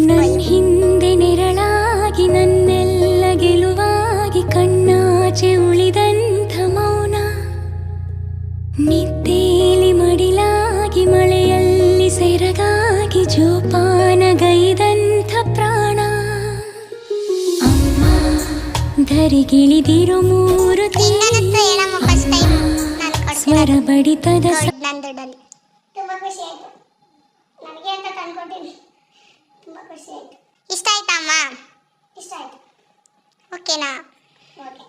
ನನ್ ಹಿಂದೆ ನೆರಳಾಗಿ ನನ್ನೆಲ್ಲ ಗೆಲುವಾಗಿ ಕಣ್ಣಾಚೆ ಉಳಿದಂಥ ಮೌನ, ನಿದ್ದೇಲಿ ಮಡಿಲಾಗಿ ಮಳೆಯಲ್ಲಿ ಸೆರಗಾಗಿ ಜೋಪಾನಗೈದಂಥ ಪ್ರಾಣ. ಅಮ್ಮ ಧರಿಗಿಳಿದಿರೋ ಮೂರುತಿ ಸ್ವರ ಬಡಿತದ ತುಂಬಾ ಖುಷಿ ಆಯ್ತು ನನಗೆ ಅಂತ ತಂದ್ಕೊಟ್ಟಿನಿ. ತುಂಬಾ ಖುಷಿ ಆಯ್ತು. ಇಷ್ಟ ಆಯ್ತಾ ಅಮ್ಮ? ಇಷ್ಟ ಆಯ್ತು. ಓಕೆನಾ? ಓಕೆ.